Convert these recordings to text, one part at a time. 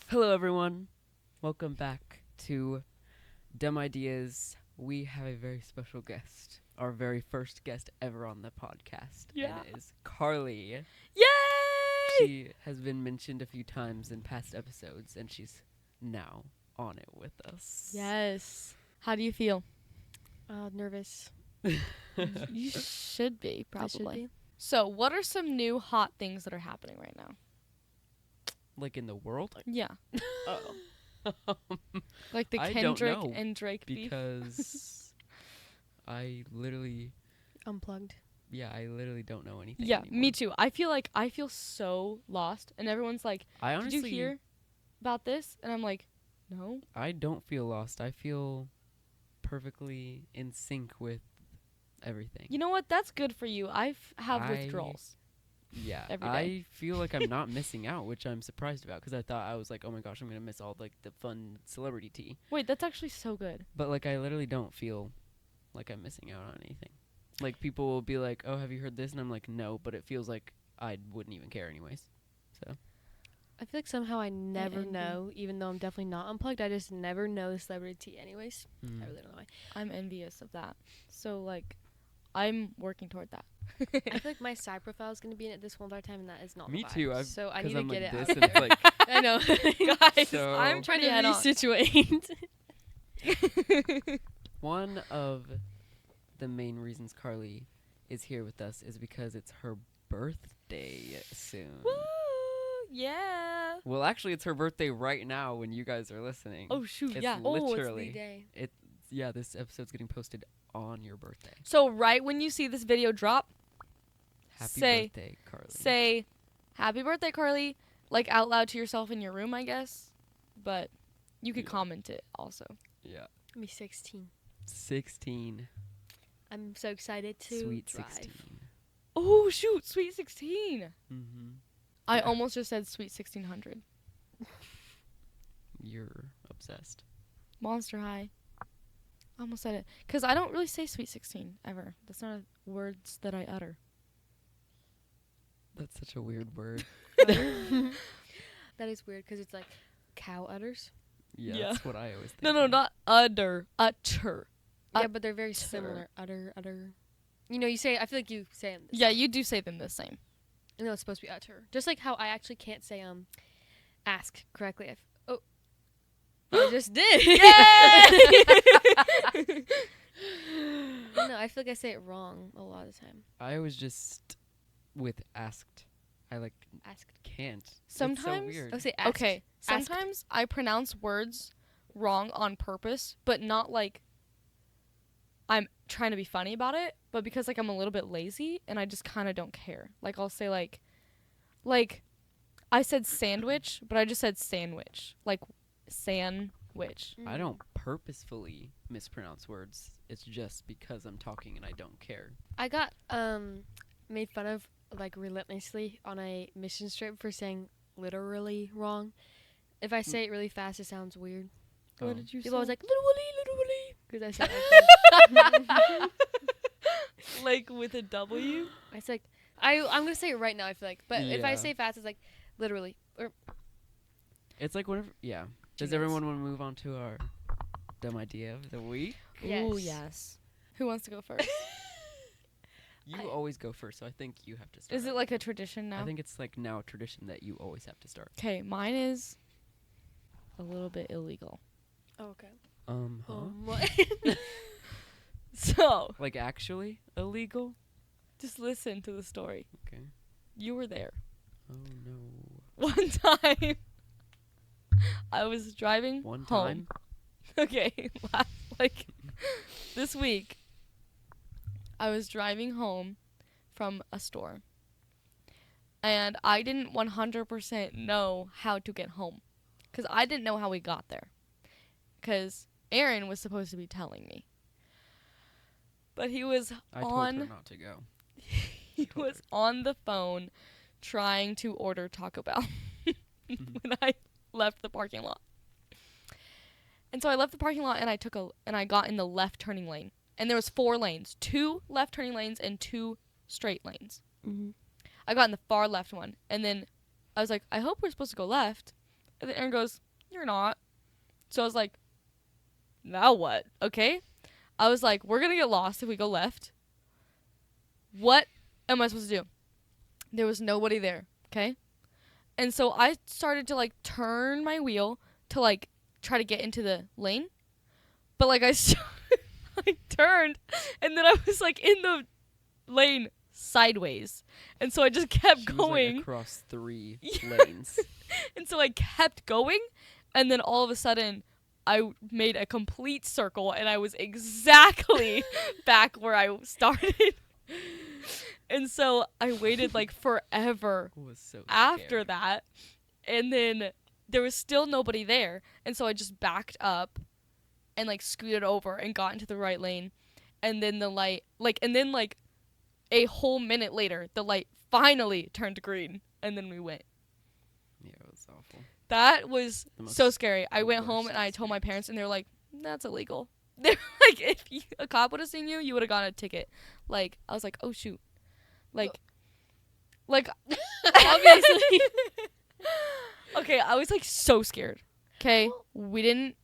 Hello, everyone. Welcome back to Dumb Ideas. We have a very special guest, our very first guest ever on the podcast. Yeah. And it is Carly. Yay! She has been mentioned a few times in past episodes, and she's now on it with us. Yes. How do you feel? Nervous. You should be, I should probably. be. So, what are some new hot things that are happening right now? Like in the world? Yeah. Like the I don't Kendrick know, and Drake beef? because I literally don't know anything Yeah, anymore. me too. I feel so lost, and everyone's like, I "Did honestly you hear about this?" And I'm like, "No." I don't feel lost. I feel perfectly in sync with everything. You know what? That's good for you. I have I- withdrawals. Yeah, every day. I feel like I'm not missing out, which I'm surprised about because I thought I was like, oh my gosh, I'm gonna miss all like the fun celebrity tea. Wait, that's actually so good. But like, I literally don't feel like I'm missing out on anything. Like people will be like, oh, have you heard this? And I'm like, no, but it feels like I wouldn't even care anyways. So I feel like somehow I never envy. know, even though I'm definitely not unplugged. I just never know the celebrity tea anyways. mm. I really don't know why. I'm envious of that. So, like, I'm working toward that. I feel like my side profile is going to be in it this whole entire time, and that is not Me the vibe. too, I've- So I 'cause need to I'm get like it this, out and it's there. like I know. Guys, So- I'm trying pretty to head on. resituate. one of the main reasons Carly is here with us is because it's her birthday soon. Woo! Yeah. Well, actually, it's her birthday right now when you guys are listening. Oh shoot, It's yeah. literally. the day. Yeah, this episode's getting posted on your birthday. So right when you see this video drop, Happy Say- birthday, Carly. say "Happy birthday, Carly," like out loud to yourself in your room, I guess. But you could Yeah. comment it also. Yeah. I'm 16. 16. I'm so excited to Sweet drive. 16. Oh shoot, sweet 16. Mm-hmm. I Yeah. almost just said sweet 1600. You're obsessed. Monster High. I almost said it because I don't really say sweet 16 ever. That's not words that I utter. That's such a weird word. That is weird because it's like cow udders. Yeah, Yeah. that's what I always think. No, not utter. Utter. Yeah, but they're very Utter. similar. Utter. You know, you say. I feel like you say them. Yeah, you do say them the same. I know it's supposed to be utter. Just like how I actually can't say ask correctly. I just did. No, I feel like I say it wrong a lot of the time. I was just with asked. I like Asked. can't. Sometimes- It's so weird. I'll say asked. Okay, Asked. sometimes I pronounce words wrong on purpose, but not like I'm trying to be funny about it, but because like I'm a little bit lazy and I just kind of don't care. Like I'll say like I said sandwich, but I just said sandwich. Like sandwich. I don't purposefully mispronounce words. It's just because I'm talking and I don't care. I got made fun of like relentlessly on a mission trip for saying literally wrong. If I say it really fast, it sounds weird. What Oh. did you People always say? like literally because I said it like Like with a W? it's like I'm gonna say it right now. I feel like, but if I Yeah. say fast, it's like literally. Or It's like whenever. Yeah. Does Genius. everyone want to move on to our dumb idea of the week? Ooh, Yes. yes. Who wants to go first? You I- always go first, so I think you have to start. Is it like a tradition now? I think it's like now a tradition that you always have to start. Okay, mine is a little bit illegal. oh, okay. Huh? What? So, Like actually illegal? just listen to the story. Okay. You were there. Oh no. One time, I was driving One home. time. Okay, like this week, I was driving home from a store, and I didn't 100% know how to get home, because I didn't know how we got there, because Aaron was supposed to be telling me, but he was I told on her not to go. he told was on the phone trying to order Taco Bell when I left the parking lot. And so I left the parking lot and I got in the left turning lane. And there was 4 lanes, 2 left turning lanes and 2 straight lanes. Mm-hmm. I got in the far left one, and then I was like, I hope we're supposed to go left. And then Aaron goes, "You're not." So I was like, "Now what?" Okay. I was like, "We're gonna get lost if we go left. What am I supposed to do?" There was nobody there. Okay. And so I started to like turn my wheel to like try to get into the lane, but like I turned, and then I was like in the lane sideways, and so I just kept She was, going. like, across 3 Yeah. lanes. And so I kept going, and then all of a sudden, I made a complete circle, and I was exactly back where I started. And so I waited like forever It was so after scary. that, and then there was still nobody there, and so I just backed up and like scooted over and got into the right lane, and then the light like a whole minute later the light finally turned green, and then we went. Yeah, it was awful. That was The most- so scary. I the went home worst and I told my experience. parents, and they're like, "That's illegal." They're like, "If a cop would have seen you, you would have gotten a ticket." Like, I was like, "Oh shoot!" Like, Obviously. okay, I was like so scared. Okay, we didn't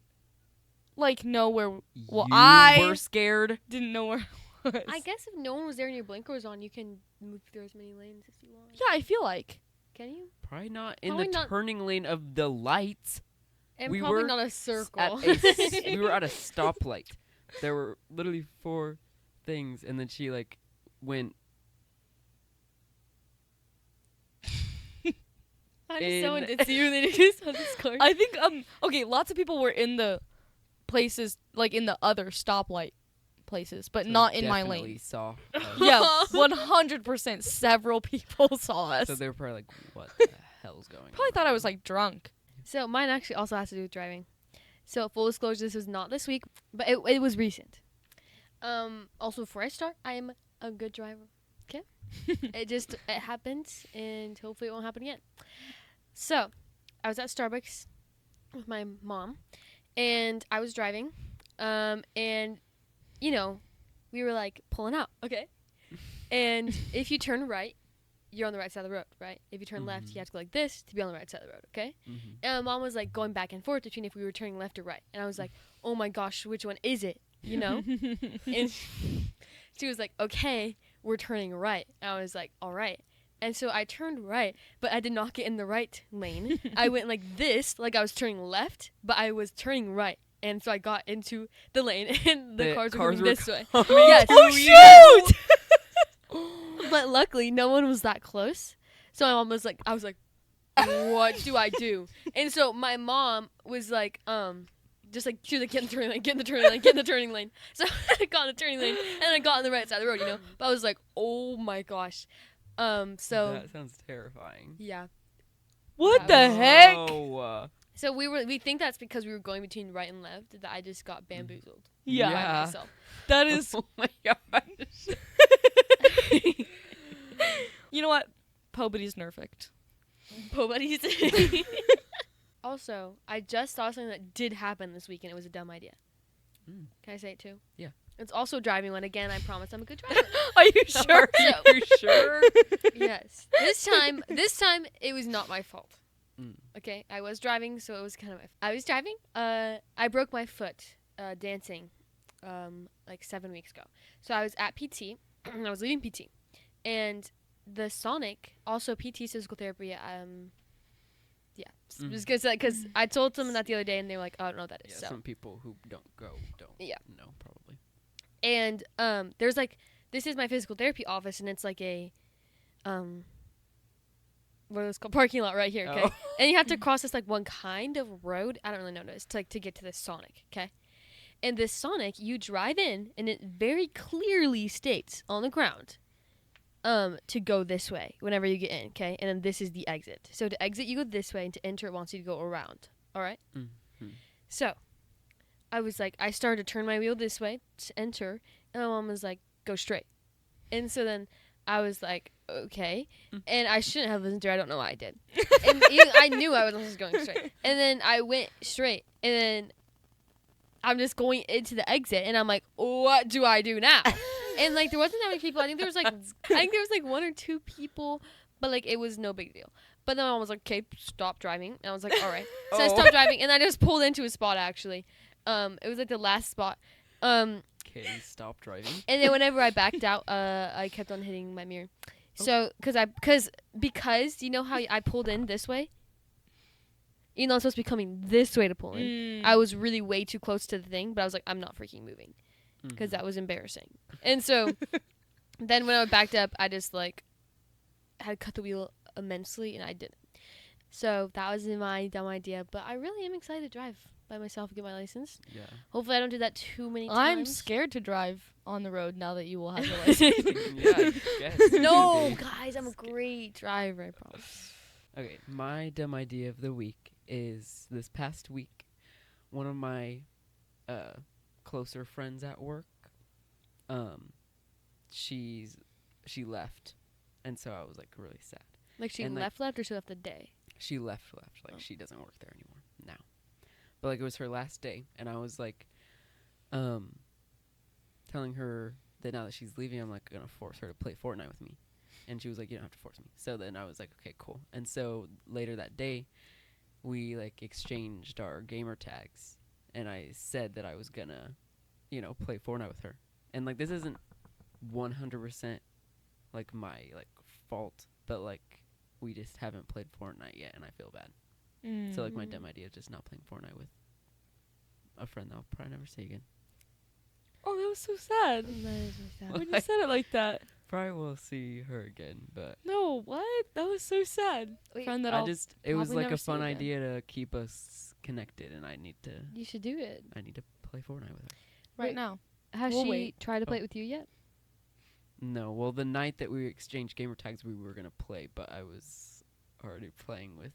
like know where. Well, you I were scared. didn't know where it was. I guess if no one was there and your blinker was on, you can move through as many lanes as you want. Yeah, I feel like. Can you? Probably not in Probably the not- turning lane of the lights. And We probably were not a At circle. we were at a stoplight. There were literally 4 things, and then she like went. I just someone in- did see you and they just on this car. I think okay, lots of people were in the places like in the other stoplight places, but so not in my definitely lane. Saw us. Yeah, 100%. Several people saw us. So they were probably like, "What the hell's going on?" Probably thought I was like drunk. So mine actually also has to do with driving. So full disclosure, this was not this week, but it was recent. Also before I start, I am a good driver. Okay, it happens, and hopefully it won't happen again. So I was at Starbucks with my mom, and I was driving, and you know, we were like pulling out. Okay, and if you turn right, you're on the right side of the road, right? If you turn left, Mhm. you have to go like this to be on the right side of the road, okay? Mhm. And my mom was like going back and forth between if we were turning left or right. And I was like, oh my gosh, which one is it? You know? And she was like, okay, we're turning right. And I was like, all right. And so I turned right, but I did not get in the right lane. I went like this, like I was turning left, but I was turning right. And so I got into the lane, and the cars were coming this way. Yes. Oh shoot! But luckily, no one was that close. So my mom was like, I was like, what do I do? And so my mom was like, just like, she was like, get in the turning lane, get in the turning lane, get in the turning lane. So I got in the turning lane, and I got on the right side of the road, you know? But I was like, oh my gosh. So, That sounds terrifying. yeah. What the heck? Oh, So we think that's because we were going between right and left, that I just got bamboozled Yeah. by Yeah. myself. That is. oh my gosh. You know what? Nobody's perfect. Nobody's. Also, I just saw something that did happen this week, and it was a dumb idea. Mm. Can I say it too? Yeah. It's also driving one. Again, I promise I'm a good driver. Are you sure? So- You sure? Yes. This time it was not my fault. Mm. Okay, I was driving, so it was kind of I was driving. I broke my foot dancing, like 7 weeks ago. So I was at PT, and I was leaving PT, and the Sonic, also PT physical therapy. Yeah, Mhm. just gonna say because I told someone that the other day, and they were like, "Oh, I don't know what that is." Yeah, so some people who don't go don't Yeah. know probably. and there's like this is my physical therapy office, and it's like a what is it called, parking lot right here. Okay. Oh. And you have to cross this like one kind of road. I don't really know what it is to get to this Sonic, okay? And this Sonic, you drive in, and it very clearly states on the ground, to go this way whenever you get in, okay? And then this is the exit. So to exit, you go this way, and to enter, it wants you to go around. All right. Mhm. So, I was like, I started to turn my wheel this way to enter, and my mom was like, go straight. And so then I was like, okay. And I shouldn't have listened to her. I don't know why I did. And I knew I was going straight. And then I went straight. And then I'm just going into the exit. And I'm like, what do I do now? And like there wasn't that many people. I think there was like 1 or 2 people. But like it was no big deal. But then I was like, okay, stop driving. And I was like, all right. So I stopped driving, and I just pulled into a spot, actually. It was like the last spot. Okay, stop driving. And then whenever I backed out, I kept on hitting my mirror. So, because you know how I pulled in this way? You know, I'm supposed to be coming this way to pull in. I was really way too close to the thing, but I was like, I'm not freaking moving. Because that was embarrassing. And so, then when I backed up, I just, like, had cut the wheel immensely, and I didn't. So, that was my dumb idea. But I really am excited to drive by myself and get my license. Yeah. Hopefully I don't do that too many times. I'm scared to drive on the road now that you will have your license. Yeah, I guess. No, Maybe. guys, I'm a great driver, I promise. Okay, my dumb idea of the week is this past week, one of my closer friends at work, she left, and so I was like really sad. Like she And, like, left or she left the day? She left, like Oh. she doesn't work there anymore now. But like it was her last day, and I was like, telling her that now that she's leaving, I'm like gonna force her to play Fortnite with me, and she was like, you don't have to force me. So then I was like, okay, cool. And so later that day, we like exchanged our gamer tags, and I said that I was gonna, play Fortnite with her, and like this isn't 100% like my like fault, but like we just haven't played Fortnite yet, and I feel bad. So like my dumb idea is just not playing Fortnite with a friend that I'll probably never see again. Oh, that was so sad. When you said it like that. Probably will see her again, but No, what? That was so sad. Wait, Friend that it I'll was probably like never a see fun again. idea to keep us connected, and I need to You should do it. play Fortnite with her. right Wait. now. Has We'll she wait. tried to play Oh. it with you yet? No, well the night that we exchanged gamer tags, we were gonna play, but I was already playing with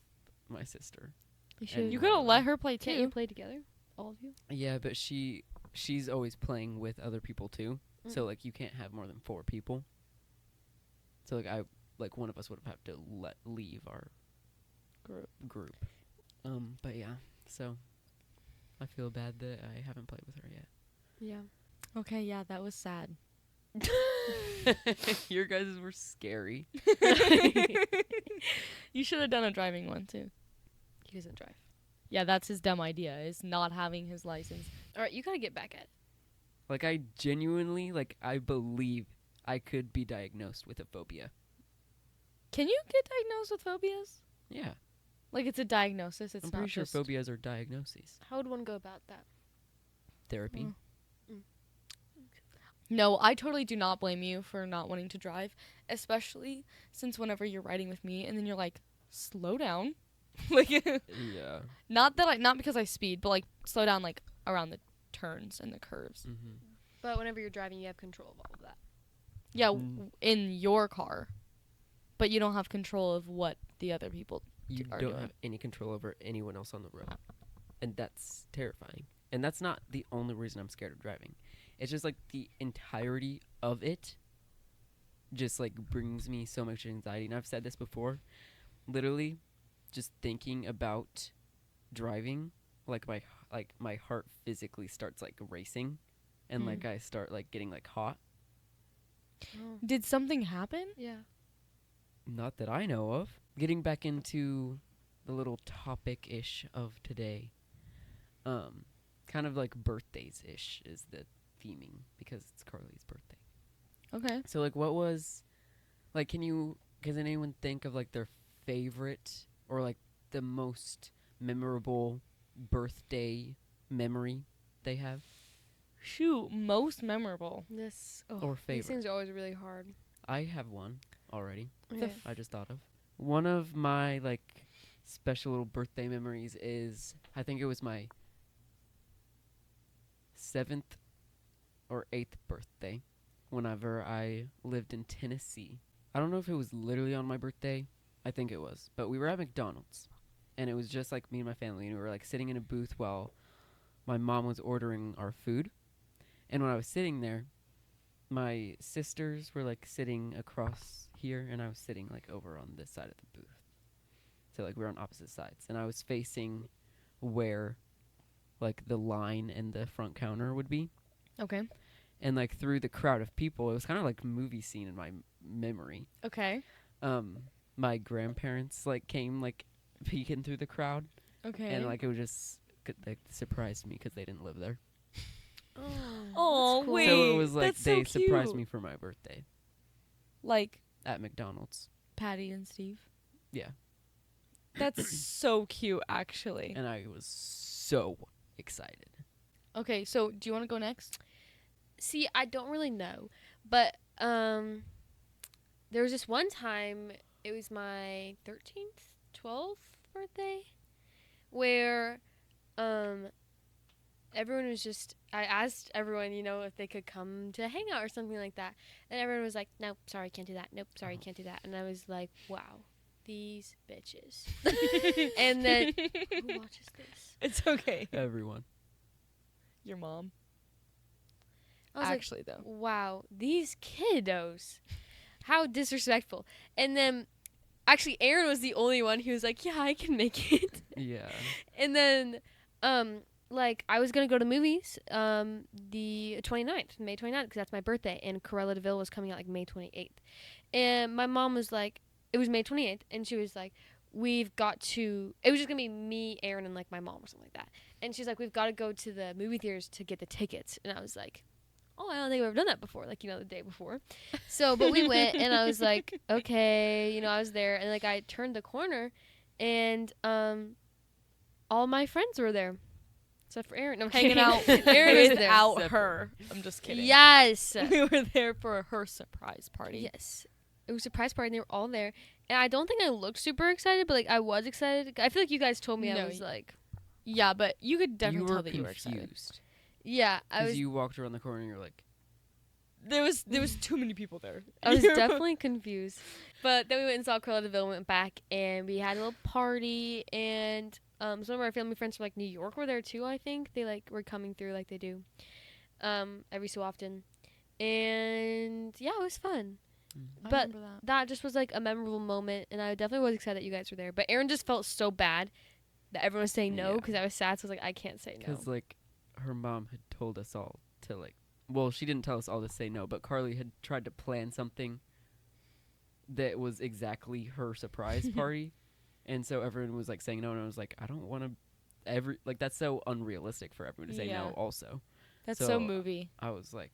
my sister. You should. You Yeah. gotta let her play Can't you too. play together? All of you? Yeah, but she's always playing with other people too. So like you can't have more than 4 people. So like one of us would have to leave our group. But yeah, so I feel bad that I haven't played with her yet. Yeah. Okay, yeah, that was sad. Your guys were scary. You should have done a driving one too. He doesn't drive. Yeah, that's his dumb idea, is not having his license. All right, you gotta get back at it. Like I genuinely I believe I could be diagnosed with a phobia. Can you get diagnosed with phobias? Yeah, Like it's a diagnosis, it's I'm not pretty sure just... phobias are diagnoses. How would one go about that? Therapy. Mm. No, I totally do not blame you for not wanting to drive, especially since whenever you're riding with me and then you're like, slow down. Like Yeah. not because I speed, but like slow down like around the turns and the curves. Mm-hmm. But whenever you're driving, you have control of all of that. Yeah, Mm. in your car. But you don't have control of what the other people You are don't doing. have any control over anyone else on the road. And that's terrifying. And that's not the only reason I'm scared of driving. It's just like the entirety of it just like brings me so much anxiety. And I've said this before. Literally, just thinking about driving, like my heart physically starts like racing, and like I start like getting like hot. Oh. Did something happen? Yeah. Not that I know of. Getting back into the little topic-ish of today. Kind of like birthdays-ish is the theming because it's Carly's birthday. Okay. So like what was like can anyone think of like their favorite or like the most memorable birthday memory they have Shoot, most memorable. This or These favorite? things are always really hard. I have one already. Okay. I just thought of. One of my like special little birthday memories is I think it was my 7th or 8th birthday whenever I lived in Tennessee. I don't know if it was literally on my birthday. I think it was. But we were at McDonald's and it was just like me and my family and we were like sitting in a booth while my mom was ordering our food. And when I was sitting there, my sisters were like sitting across here and I was sitting like over on this side of the booth. So like we were on opposite sides and I was facing where like the line and the front counter would be. Okay. And like through the crowd of people, it was kind of like a movie scene in my memory. Okay. my grandparents like came like peeking through the crowd, Okay. and like it was just they surprised me because they didn't live there. Oh, cool. wait. So it was like that's so they surprised cute. me for my birthday Like at McDonald's. Patty and Steve. Yeah. That's so cute, actually. And I was so excited. Okay, so do you want to go next? See, I don't really know, but there was this one time. It was my 13th, 12th birthday, where everyone was just. I asked everyone, if they could come to hang out or something like that, and everyone was like, "Nope, sorry, can't do that. Nope, sorry, can't do that." And I was like, "Wow, these bitches." And then who watches this? It's okay. Everyone. Your mom. I was Actually, like, though. wow, these kiddos. How disrespectful. And then, actually, Aaron was the only one who was like, yeah, I can make it. Yeah. And then, I was going to go to the movies the 29th, May 29th, because that's my birthday. And Cruella de Vil was coming out, like, May 28th. And my mom was like, it was May 28th, and she was like, we've got to, it was just going to be me, Aaron, and, like, my mom or something like that. And she's like, we've got to go to the movie theaters to get the tickets. And I was like, oh, I don't think I've ever done that before, like, the day before. So, but we went, and I was like, okay, I was there. And, like, I turned the corner, and all my friends were there. Except for Aaron. No, I'm Hanging kidding. out Aaron was there. without Separate. her. I'm just kidding. Yes. We were there for her surprise party. Yes. It was a surprise party, and they were all there. And I don't think I looked super excited, but, like, I was excited. I feel like you guys told me I No, was, like, Yeah, but you could definitely you were tell that you were excited. confused. yeah, I Because was. you walked around the corner and you're like, There was too many people there. I was definitely confused. But then we went and saw Cruella de Vil, went back, and we had a little party, and some of our family friends from, like, New York were there, too, I think. They, like, were coming through like they do every so often. And, yeah, it was fun. I But remember that. that just was, like, a memorable moment, and I definitely was excited that you guys were there. But Aaron just felt so bad that everyone was saying no, Yeah. because I was sad, so I was like, I can't say no. because like her mom had told us all to like, well, she didn't tell us all to say no, but Carly had tried to plan something that was exactly her surprise party, and so everyone was like saying no, and I was like, I don't want to. That's so unrealistic for everyone to say Yeah. no. Also, That's so so movie. I was like,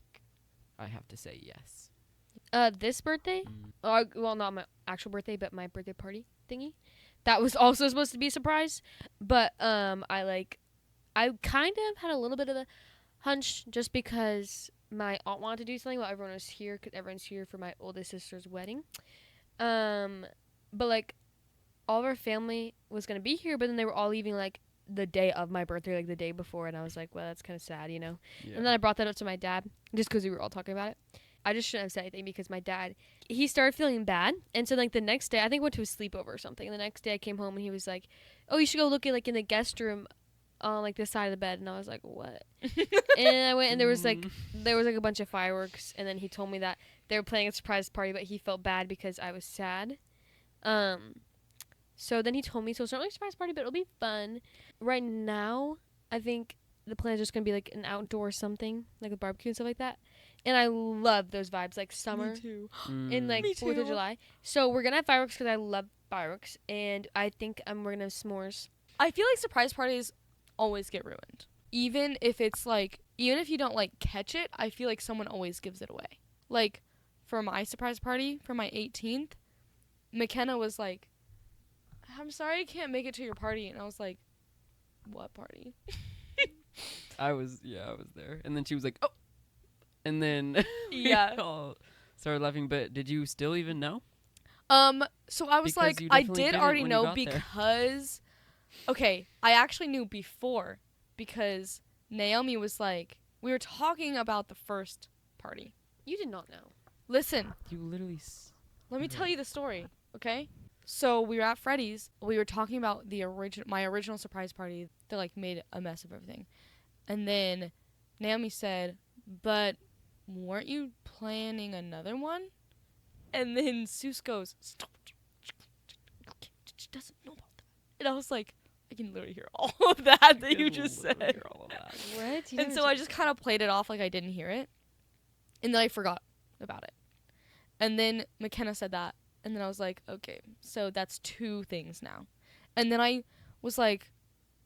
I have to say yes. This birthday, Mm. well, not my actual birthday, but my birthday party thingy, that was also supposed to be a surprise. But I kind of had a little bit of a hunch just because my aunt wanted to do something while everyone was here, because everyone's here for my oldest sister's wedding. But like all of our family was gonna be here, but then they were all leaving like the day of my birthday, like the day before, and I was like, well, that's kind of sad, Yeah. And then I brought that up to my dad just because we were all talking about it. I just shouldn't have said anything because my dad, he started feeling bad. And so, like, the next day, I think I went to a sleepover or something. And the next day I came home and he was like, oh, you should go look at, like, in the guest room on, like, this side of the bed. And I was like, what? And I went and there was, like, a bunch of fireworks. And then he told me that they were planning a surprise party, but he felt bad because I was sad. So then he told me, so it's not really a surprise party, but it'll be fun. Right now, I think the plan is just going to be, like, an outdoor something, like a barbecue and stuff like that. And I love those vibes, like summer Me too. and like Me 4th of too. July. So we're gonna have fireworks because I love fireworks, and I think we're gonna have s'mores. I feel like surprise parties always get ruined. Even if you don't like catch it, I feel like someone always gives it away. Like for my surprise party for my 18th, McKenna was like, I'm sorry I can't make it to your party. And I was like, what party? I was there, and then she was like, oh, and then Yeah. we all started laughing. But did you still even know? So I was Because like, you I definitely did didn't already when you know got there. because, okay, I actually knew before because Naomi was like, we were talking about the first party. You did not know. Listen, You literally. let me Okay. tell you the story, okay? So we were at Freddy's. We were talking about my original surprise party that like made a mess of everything, and then Naomi said, "But weren't you planning another one?" And then Seuss goes, "Stop! She doesn't know about that." And I was like, I can literally hear all of that you just said. All of that. What? And so I just kind of played it off like I didn't hear it, and then I forgot about it. And then McKenna said that, And then I was like, okay, so that's 2 things now. And then I was like,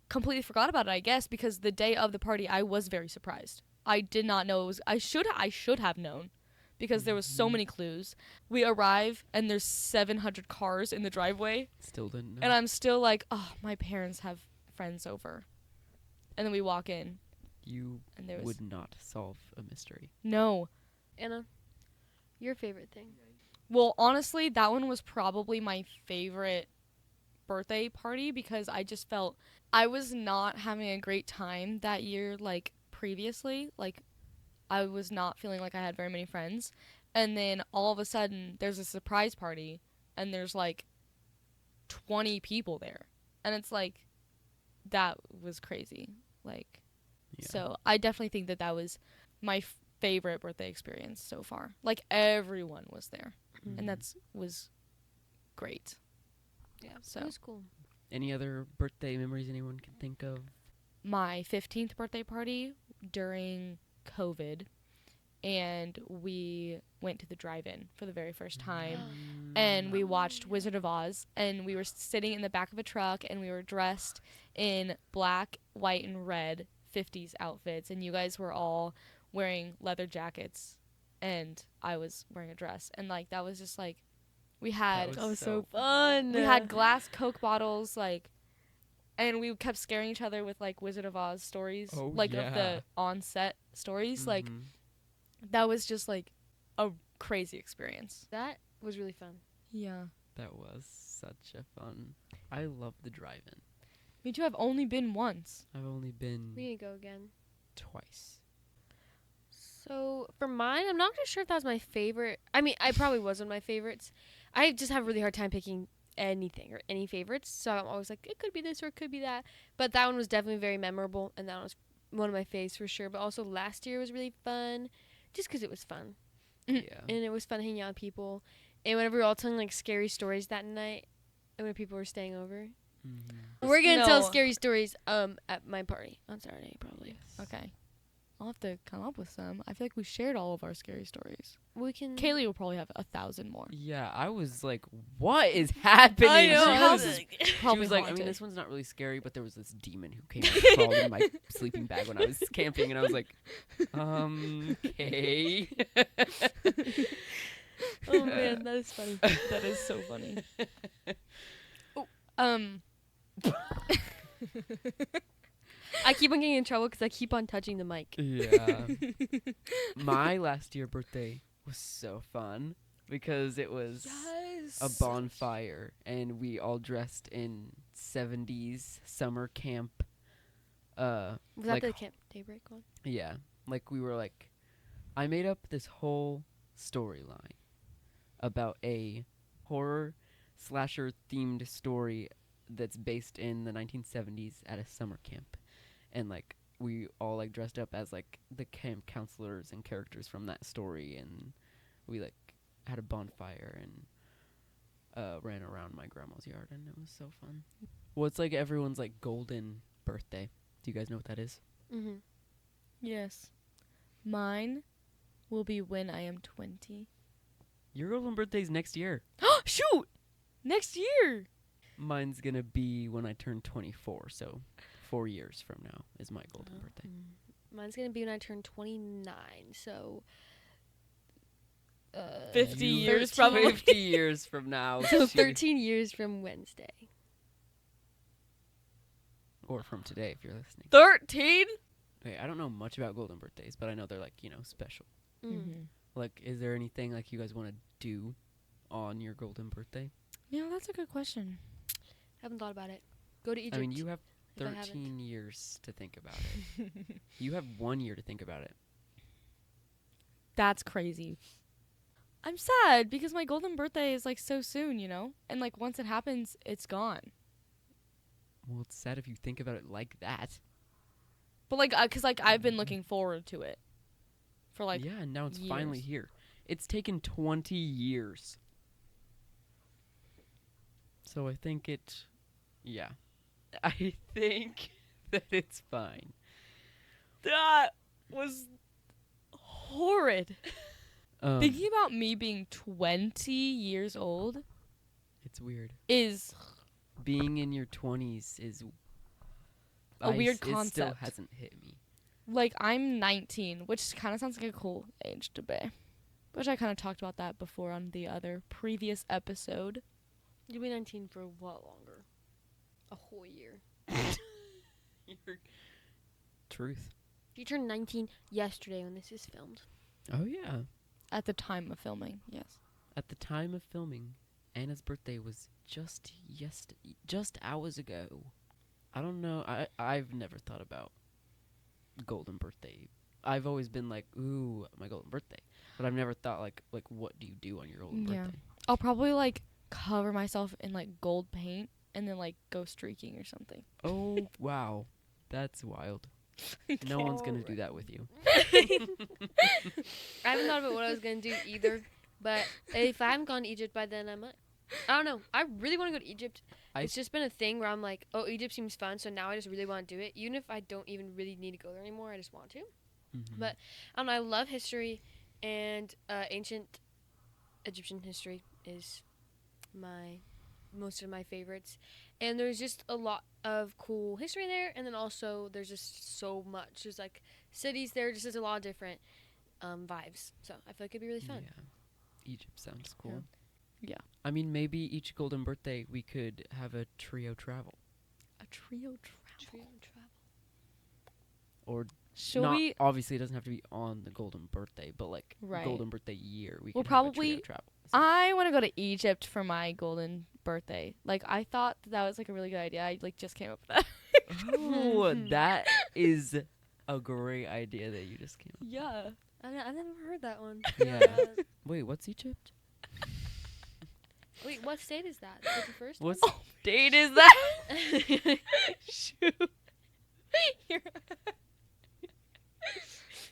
completely forgot about it, I guess, because the day of the party, I was very surprised. I did not know it was. I should have known, because there was so many clues. We arrive and there's 700 cars in the driveway, Still didn't know. and I'm still like, oh, my parents have friends over. And then we walk in, You and there was would not solve a mystery. no. Anna, your favorite thing? Well, honestly, that one was probably my favorite birthday party, because I just felt I was not having a great time that year, like previously. Like, I was not feeling like I had very many friends. And then all of a sudden, there's a surprise party, and there's like 20 people there. And it's like, that was crazy. Like, Yeah. so I definitely think that that was my favorite birthday experience so far. Like, everyone was there, Mhm. and that's was great. Yeah, So it was cool. Any other birthday memories anyone can think of? My 15th birthday party during COVID, and we went to the drive-in for the very first time, and we watched Wizard of Oz, and we were sitting in the back of a truck, and we were dressed in black, white, and red 50s outfits, and you guys were all wearing leather jackets, and I was wearing a dress, and like that was just like we had That was so so fun. we had glass Coke bottles, like, and we kept scaring each other with like Wizard of Oz stories, Oh, like yeah. of the on-set stories. Like, Mhm. that was just like a crazy experience. That was really fun. Yeah, That was such a fun. I love the drive-in. me too. I've only been once. I've only been We need to go again. twice. So for mine, I'm not really sure if that was my favorite. I mean, I probably was one of my favorites. I just have a really hard time picking anything or any favorites. So I'm always like, it could be this or it could be that. But that one was definitely very memorable, and that one was one of my faves for sure. But also last year was really fun, just because it was fun. Yeah. And it was fun hanging out with people. And whenever we were all telling like scary stories that night, and when people were staying over, Mhm. we're gonna tell No. scary stories at my party on Saturday probably. Okay, I'll have to come up with some. I feel like we shared all of our scary stories. We can. Kaylee will probably have 1,000 more. Yeah, I was like, "What is happening?" I know. She how was, the- she Probably was like, "I mean, haunted. this one's not really scary, but there was this demon who came and crawled in my sleeping bag when I was camping, and I was like, okay." Oh man, that is funny. That is so funny. Um, I keep on getting in trouble because I keep on touching the mic. Yeah. My last year birthday was so fun because it was a bonfire and we all dressed in 70s summer camp. Was like that the Camp Daybreak one? Yeah, like we were like, I made up this whole storyline about a horror slasher themed story that's based in the 1970s at a summer camp, and like we all like dressed up as like the camp counselors and characters from that story, and we like had a bonfire and ran around my grandma's yard, and it was so fun. Well, it's like everyone's like golden birthday. Do you guys know what that is? Mm-hmm. yes, mine will be when I am 20. Your golden birthday's next year. Shoot! Next year! Mine's gonna be when I turn 24, so 4 years from now is my golden birthday. Mine's gonna be when I turn 29. So. 50 You- years probably. 50 years from now. So she- 13 years from Wednesday. Or from today if you're listening. 13? Okay, I don't know much about golden birthdays, but I know they're like, special. Mm. Like, is there anything like you guys want to do on your golden birthday? Yeah, that's a good question. Haven't thought about it. Go to Egypt. I mean, you have if I haven't. 13 years to think about it. You have 1 year to think about it. That's crazy. I'm sad because my golden birthday is like so soon, And like once it happens, it's gone. Well, it's sad if you think about it like that. But like, cause like I've been looking forward to it for like yeah, and now it's finally years. here. It's taken 20 years. So I think yeah. I think that it's fine. That was horrid. Um, Thinking about me being 20 years old It's weird. is Being in your 20s is A weird It still concept. hasn't hit me. like I'm 19, which kind of sounds like a cool age to be. Which I kind of talked about that before on the other previous episode. You'll be 19 for what longer? A whole year. Truth. You turned 19 yesterday when this is filmed. Oh yeah. At the time of filming, yes. At the time of filming, Anna's birthday was just hours ago. I don't know. I've never thought about golden birthday. I've always been like, ooh, my golden birthday. But I've never thought like what do you do on your golden Yeah. birthday? I'll probably like cover myself in like gold paint and then like go streaking or something. Oh wow. That's wild. No one's gonna do that with you. I haven't thought about what I was going to do either. But if I haven't gone to Egypt by then, I might. I don't know. I really want to go to Egypt. It's just been a thing where I'm like, oh, Egypt seems fun, so now I just really want to do it. Even if I don't even really need to go there anymore, I just want to. Mhm. But I don't know, I love history, and ancient Egyptian history is most of my favorites. And there's just a lot of cool history there, and then also there's just so much. There's like cities there, just there's a lot of different vibes. So I feel like it'd be really fun. Yeah. Egypt sounds cool. Yeah. I mean, maybe each golden birthday we could have a trio travel, A trio Trio travel. or Should not. we? Obviously, it doesn't have to be on the golden birthday, but like Right. golden birthday year, we We'll could have a probably- trio travel. I want to go to Egypt for my golden birthday. Like I thought that was like a really good idea. I like just came up with that. Oh, that is a great idea that you just came up. Yeah. I've never heard that one. Yeah. Wait, what's Egypt? Wait, what state is that? Is it the first What's Date is that? Shoot. You're-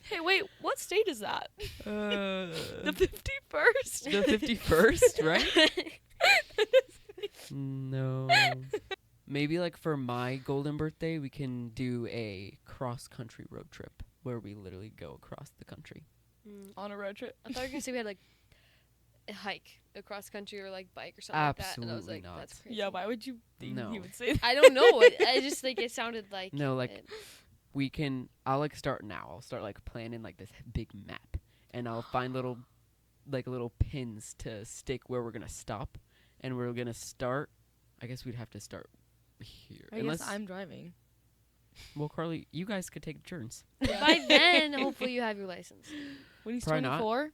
hey, wait. What state is that? The the 51st. 51st, right? No. Maybe like for my golden birthday, we can do a cross-country road trip where we literally go across the country. On a road trip. I thought you were gonna say we had like a hike across country or like bike or something like that. And I was Absolutely like, not. that's crazy. Yeah. Why would you think No. he would say that? I don't know. I just like it sounded like No, like it. we can. I'll like start now. I'll start like planning like this big map, and I'll find little pins to stick where we're gonna stop, and we're gonna start. I guess we'd have to start here. I guess I'm driving. Well, Carly, you guys could take turns. By then, hopefully you have your license. When he's Probably not. 24.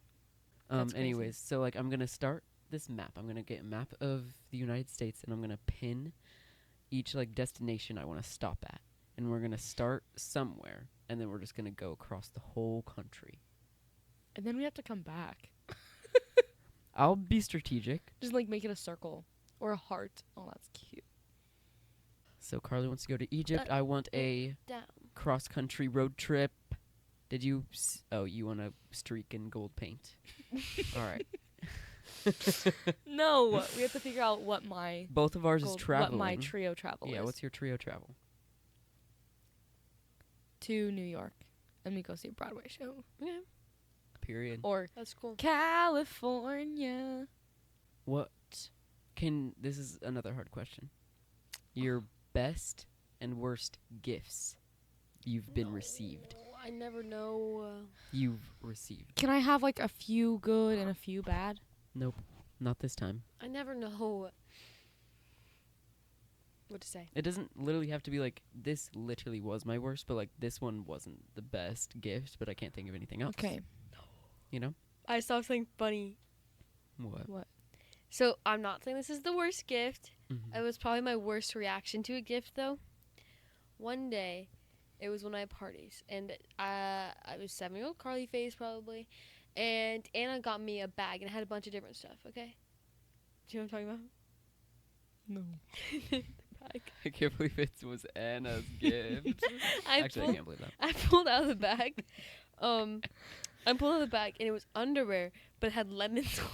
That's crazy. Anyways, so like I'm gonna start this map. I'm gonna get a map of the United States, and I'm gonna pin each like destination I want to stop at, and we're gonna start somewhere, and then we're just gonna go across the whole country. And then we have to come back. I'll be strategic. Just like make it a circle or a heart. Oh, that's cute. So Carly wants to go to Egypt. I want a Down. cross-country road trip. Did you? You want to streak in gold paint? All right. No, we have to figure out what my Both of ours is traveling. what my trio travel Yeah. is. What's your trio travel? To New York, and we go see a Broadway show. Yeah, Period. Or that's cool. California. What can? This is another hard question. Your best and worst gifts you've been received. I never know. You've received. Can I have like a few good and a few bad? Nope. Not this time. I never know what to say. It doesn't literally have to be like this literally was my worst, but like this one wasn't the best gift, but I can't think of anything else. Okay. You know? I saw something funny. What? So I'm not saying this is the worst gift. Mhm. It was probably my worst reaction to a gift, though. One day, it was one of my parties, and I was 7-year-old Carly face probably, and Anna got me a bag, and it had a bunch of different stuff. Okay, do you know what I'm talking No. about? Bag. I can't believe it was Anna's gift. I Actually, I pulled, can't believe that. I pulled out of the bag. I pulled out of the bag, and it was underwear, but it had lemons on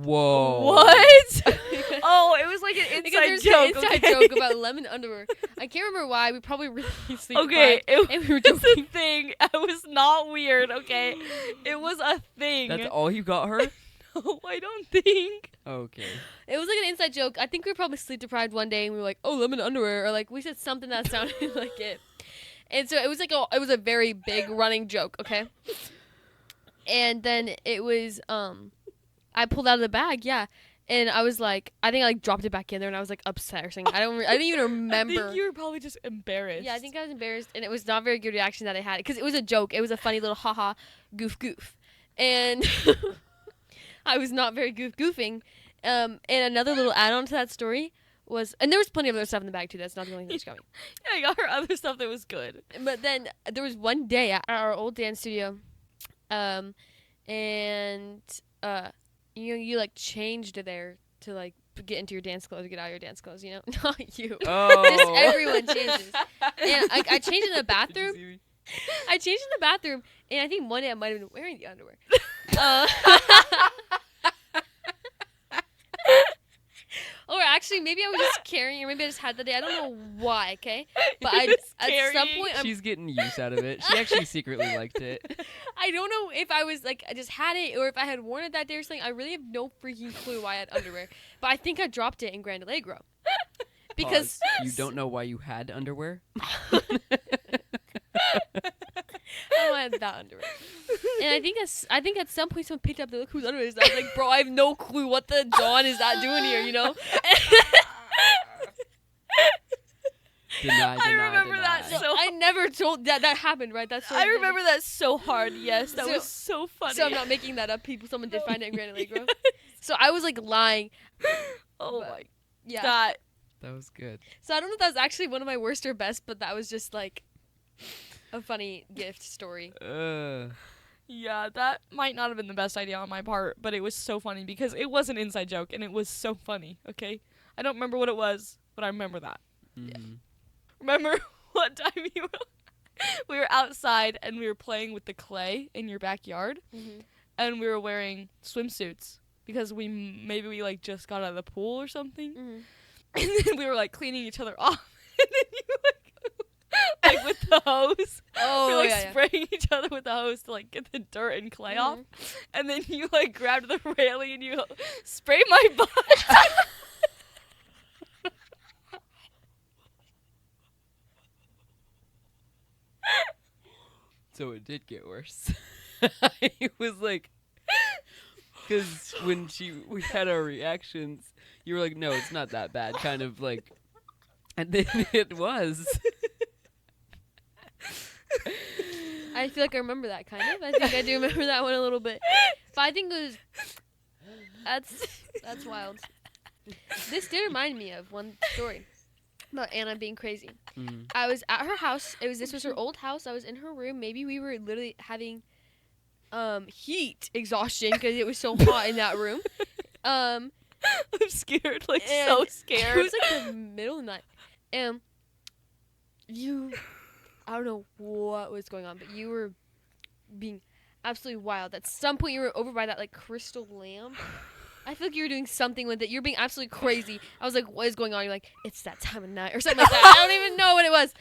Whoa. What? it. Oh, it was like an Because inside there's joke. an inside okay? joke about lemon underwear. I can't remember why. We probably really sleep Okay, deprived, and we were It's a joking. thing. It was not weird. Okay, it was a thing. That's all you got her? No, I don't think. Okay. It was like an inside joke. I think we were probably sleep deprived one day and we were like, "Oh, lemon underwear," or like we said something that sounded like it. And so it was like it was a very big running joke, okay? And then it was I pulled out of the bag, yeah. And I was like, I think I like dropped it back in there and I was like upset or something. I didn't even I remember. think you were probably just embarrassed. Yeah, I think I was embarrassed, and it was not a very good reaction that I had because it was a joke. It was a funny little haha, goof, and I was not very goofing. And another little add-on to that story was, and there was plenty of other stuff in the bag too. That's not the only thing that's coming. Yeah, I got her other stuff that was good. But then there was one day at our old dance studio, and you like changed there to like get into your dance clothes, get out of your dance clothes. You know, not you. Oh. Just everyone changes. And I changed in the bathroom. I changed in the bathroom, and I think one day I might have been wearing the underwear. Or actually, maybe I was just carrying, or maybe I just had the day. I don't know why, okay? But You was at some carrying. point, She's getting use out of it. She actually secretly liked it. I don't know if I was like, I just had it, or if I had worn it that day or something. I really have no freaking clue why I had underwear. But I think I dropped it in Grand Allegro. Because Pause. You don't know why you had underwear? I don't have that underwear. And I think at some point someone picked up the look whose underwear is that. I was like, bro, I have no clue what the John is that doing here, you know? Deny. I remember that deny. so- I never told that happened, right? That's I remember that so hard. Yes, that So- was so funny. So I'm not making that up. Someone did find it in Grand Allegro. So I was like lying. Oh But- my Yeah. god. That was good. So I don't know if that was actually one of my worst or best, but that was just like a funny gift story. Yeah, that might not have been the best idea on my part, but it was so funny because it was an inside joke and it was so funny, okay? I don't remember what it was, but I remember that. Mhm. Remember one time we were outside and we were playing with the clay in your backyard Mm-hmm. and we were wearing swimsuits because maybe we like just got out of the pool or something. Mm-hmm. And then we were like cleaning each other off and then you like with the hose. Oh, we were, like yeah. spraying each other with the hose to like get the dirt and clay off. Mhm. And then you like grabbed the railing and you sprayed my butt. So it did get worse. It was like, because when we had our reactions, you were like, "No, it's not that bad," kind of like, and then it was. I feel like I remember that kind of. I think I do remember that one a little bit. But I think it was that's wild. This did remind me of one story about Anna being crazy. Mm. I was at her house. This was her old house. I was in her room. Maybe we were literally having heat exhaustion because it was so hot in that room. I'm scared, like And so It scared. was like the middle of the night. And I don't know what was going on, but you were being absolutely wild. At some point, you were over by that like crystal lamp. I feel like you were doing something with it. You were being absolutely crazy. I was like, "What is going on?" You're like, "It's that time of night," or something like that. I don't even know what it was.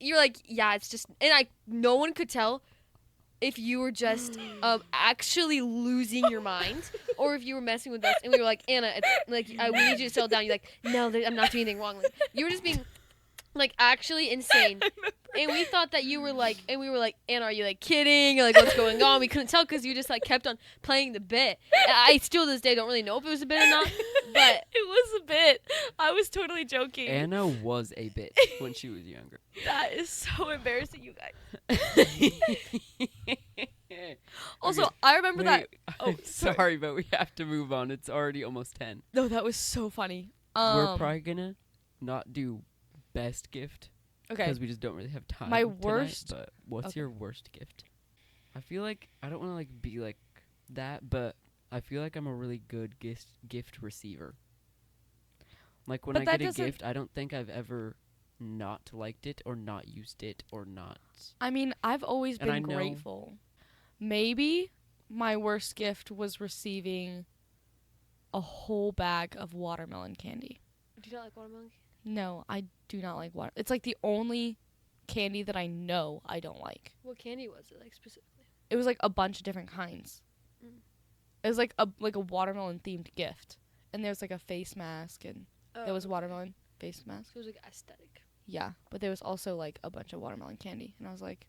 You're like, "Yeah, it's just," and no one could tell if you were just actually losing your mind or if you were messing with us. And we were like, "Anna, we need you to settle down." You're like, "No, I'm not doing anything wrong." Like, you were just being like actually insane. And we thought that you were like, and we were like, Anna, are you like kidding? Or, like, what's going on? We couldn't tell because you just like kept on playing the bit. And I still to this day don't really know if it was a bit or not. But it was a bit. I was totally joking. Anna was a bitch when she was younger. That is so embarrassing, you guys. Also, Okay, I remember that. wait, Oh, I'm sorry, but we have to move on. It's already almost 10. No, that was so funny. We're probably gonna not do best gift okay. because we just don't really have time. My tonight, worst- But what's okay. your worst gift? I feel like I don't want to like be like that, but I feel like I'm a really good gift receiver. Like when But I that get a doesn't- gift, I don't think I've ever not liked it or not used it or not. I mean, I've always And I been know- grateful. Maybe my worst gift was receiving a whole bag of watermelon candy. do you not like watermelon? No, I do not like water. It's like the only candy that I know I don't like. What candy was it like specifically? It was like a bunch of different kinds. It was like a watermelon themed gift, and there's like a face mask, and it was watermelon face mask. So it was like aesthetic. Yeah, but there was also like a bunch of watermelon candy, and I was like,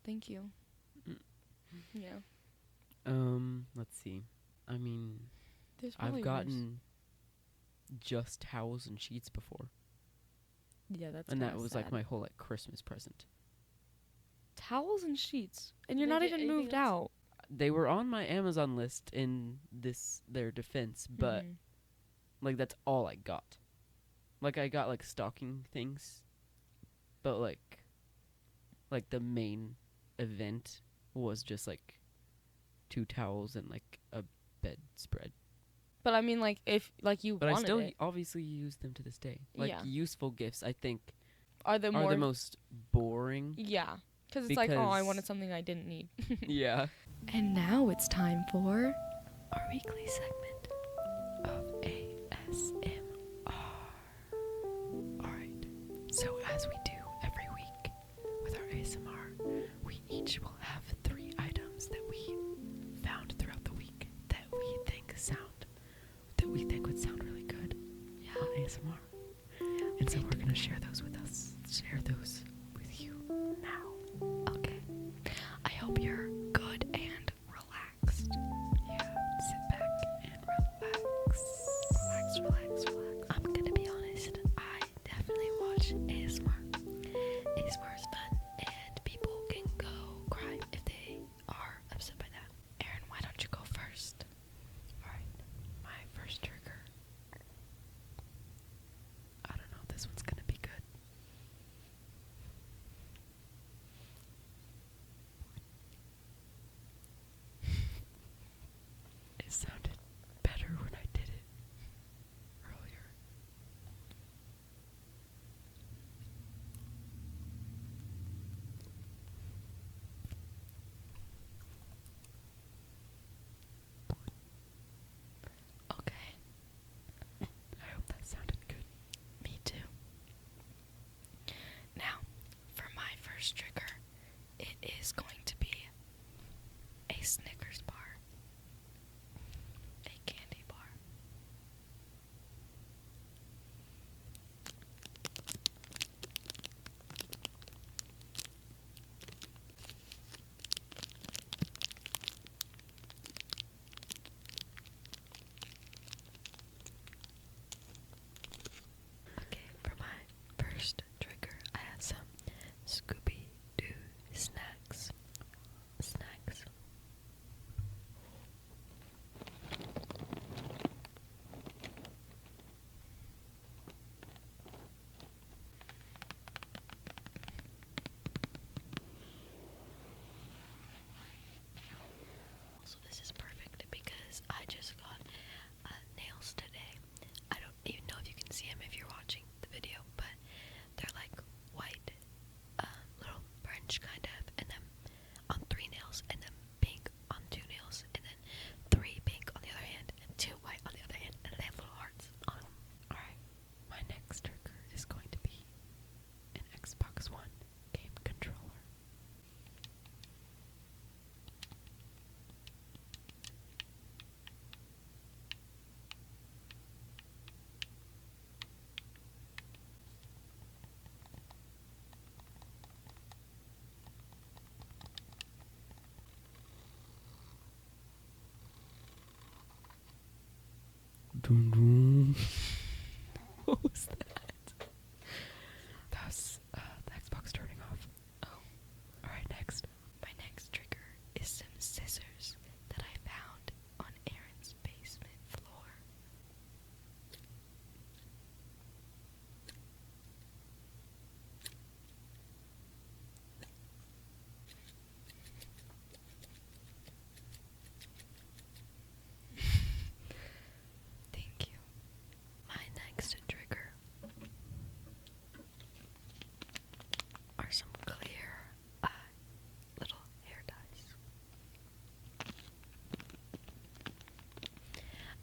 thank you. Mm. Yeah. Let's see. I mean, There's probably I've gotten just towels and sheets before, Yeah, that's and that kinda was like sad. my whole like Christmas present. Towels and sheets, and you're Did not you get even anything moved else? out. They were on my Amazon list in their defense, but Mhm. like that's all I got. Like I got like stocking things, but like the main event was just like 2 towels and like a bedspread. But I mean, like if like you But I wanted still it, obviously use them to this day. Like Yeah. useful gifts, I think, are the are more the most boring. yeah, because it's like, oh, I because- wanted something I didn't need. Yeah. And now it's time for our weekly segment Of ASMR. Alright. So as we do every week with our ASMR, we each will have 3 items that we found throughout the week that we think would sound really good on ASMR. And so we're gonna share those with us. Share those with you now. Okay. I hope you're good and relaxed. Yeah. Sit back and relax. Relax, relax, relax. I'm gonna be honest. I definitely watch ASMR. ASMR is fun, and people can go cry if they are upset by that. Aaron, why don't you go first? Alright. My first trigger. I don't know if this one's gonna be good. It sounded better when I did it earlier. Okay. I hope that sounded good. Me too. Now, for my first trigger, it is going to be a Snickers bar. A candy bar. Okay, for my first trigger, I have some Scooby Doo snacks. Snacks. So this is perfect because I just got nails today. I don't even know if you can see them if you're watching the video, but they're like white, little French kind of, and then on 3 nails, and then pink on 2 nails, and then 3 pink on the other hand, and 2 white on the other hand, and then they have little hearts on them. Alright. My next trigger is going to be an Xbox One game controller. Dun dun. What was that? That was the Xbox turning off. Oh. Alright, next. My next trigger is some scissors that I found on Aaron's basement floor. Thank you. My next trigger are some clear little hair dyes.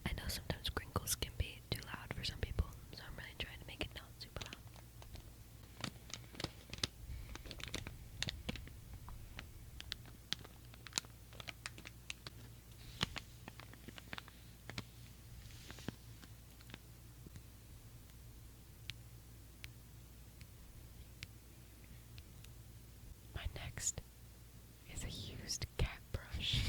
I know sometimes crinkles can be too loud for some people, so I'm really trying to make it not super loud. My next is a used cat brush.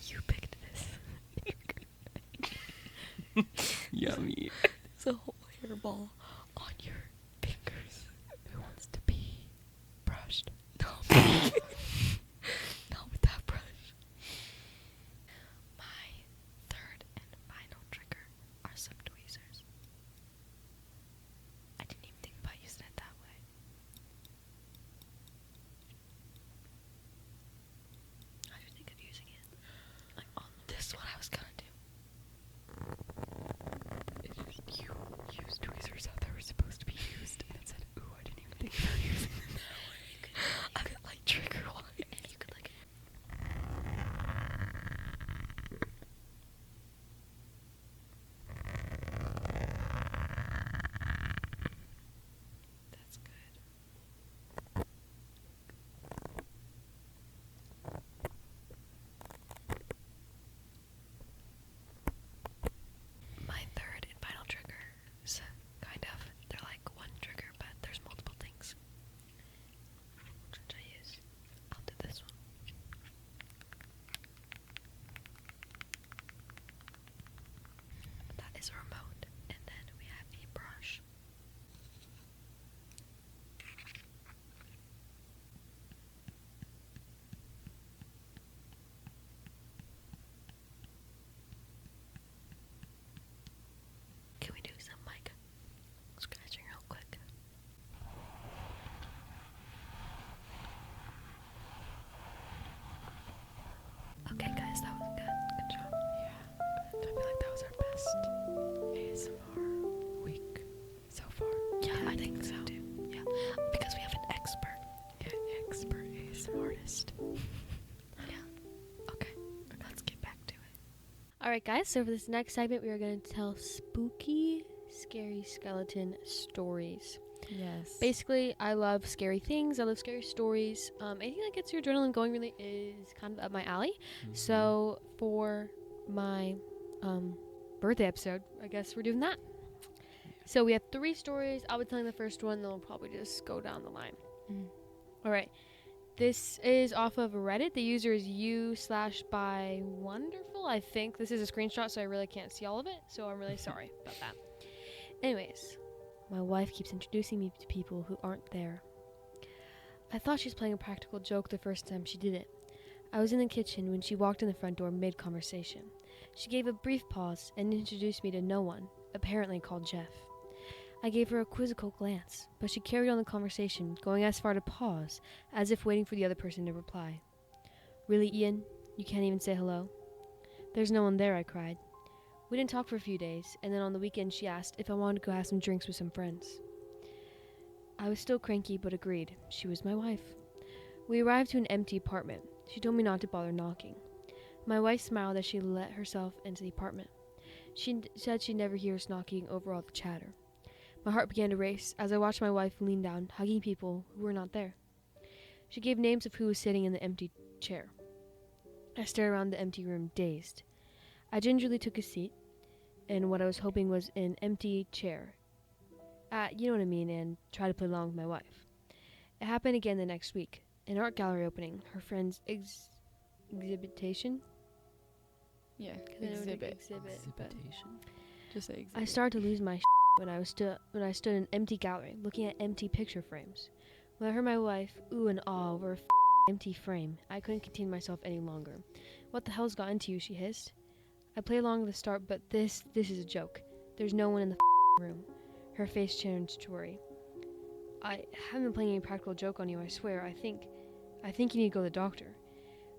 You picked this. Yummy. It's a whole hairball on your fingers. Who wants to be brushed? No. Not with that brush. My third and final trigger are some tweezers. I didn't even think about using it that way. How do you think of using it? Like on this one I was gonna do. You used tweezers how they were supposed to be used, and it said, "Ooh, I didn't even think about using them that way." I could like trigger one and you could like that's good. My third and final trigger is kind of, they're like one trigger, but there's multiple things. Which one should I use? I'll do this one. That is a remote, and then we have a brush. Can we do some mic scratching real quick? Okay, guys, that was good. Good job. Yeah, I feel like that was our best ASMR week so far. Yeah, I think so too. Yeah, because we have an expert. Yeah, expert ASMR artist. Yeah. Okay, let's get back to it. All right, guys. So for this next segment, we are going to tell spooky, scary skeleton stories. Yes. Basically, I love scary things. I love scary stories. Anything that gets your adrenaline going really is kind of up my alley. So for my birthday episode, I guess we're doing that. So we have 3 stories. I'll be telling the first one, then we'll probably just go down the line. All right. This is off of Reddit. The user is u/by wonderful. I think this is a screenshot, so I really can't see all of it. So I'm really sorry about that. Anyways, my wife keeps introducing me to people who aren't there. I thought she was playing a practical joke the first time she did it. I was in the kitchen when she walked in the front door mid-conversation. She gave a brief pause and introduced me to no one, apparently called Jeff. I gave her a quizzical glance, but she carried on the conversation, going as far to pause, as if waiting for the other person to reply. Really, Ian? You can't even say hello? There's no one there, I cried. We didn't talk for a few days, and then on the weekend she asked if I wanted to go have some drinks with some friends. I was still cranky, but agreed. She was my wife. We arrived to an empty apartment. She told me not to bother knocking. My wife smiled as she let herself into the apartment. She said she'd never hear us knocking over all the chatter. My heart began to race as I watched my wife lean down, hugging people who were not there. She gave names of who was sitting in the empty chair. I stared around the empty room, dazed. I gingerly took a seat in what I was hoping was an empty chair. You know what I mean, and tried to play along with my wife. It happened again the next week. An art gallery opening, her friend's exhibitation. Yeah, 'Cause I know what exhibit. but Exhibitation. Just say exhibit. I started to lose my when I stood in an empty gallery, looking at empty picture frames. When I heard my wife ooh and ah over a empty frame, I couldn't contain myself any longer. What the hell's got into you? She hissed. I played along at the start, but this is a joke. There's no one in the room. Her face changed to worry. I haven't been playing any practical joke on you, I swear. I think you need to go to the doctor.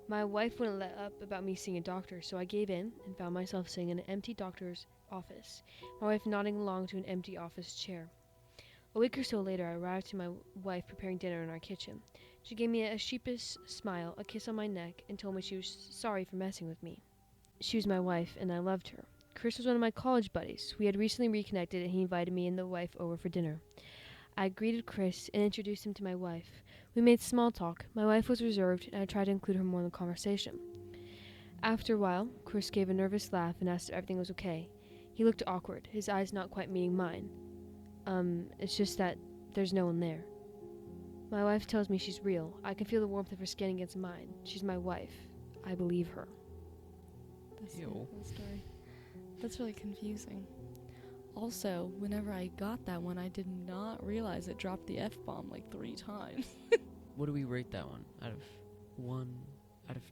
My wife wouldn't let up about me seeing a doctor, so I gave in and found myself sitting in an empty doctor's office, my wife nodding along to an empty office chair. A week or so later, I arrived to my wife preparing dinner in our kitchen. She gave me a sheepish smile, a kiss on my neck, and told me she was sorry for messing with me. She was my wife, and I loved her. Chris was one of my college buddies. We had recently reconnected, and he invited me and the wife over for dinner. I greeted Chris and introduced him to my wife. We made small talk. My wife was reserved, and I tried to include her more in the conversation. After a while, Chris gave a nervous laugh and asked if everything was okay. He looked awkward, his eyes not quite meeting mine. It's just that there's no one there. My wife tells me she's real. I can feel the warmth of her skin against mine. She's my wife. I believe her. That's the Ew. end of the story. That's really confusing. Also, whenever I got that one, I did not realize it dropped the F-bomb like 3 times. What do we rate that one? Out of 1 out of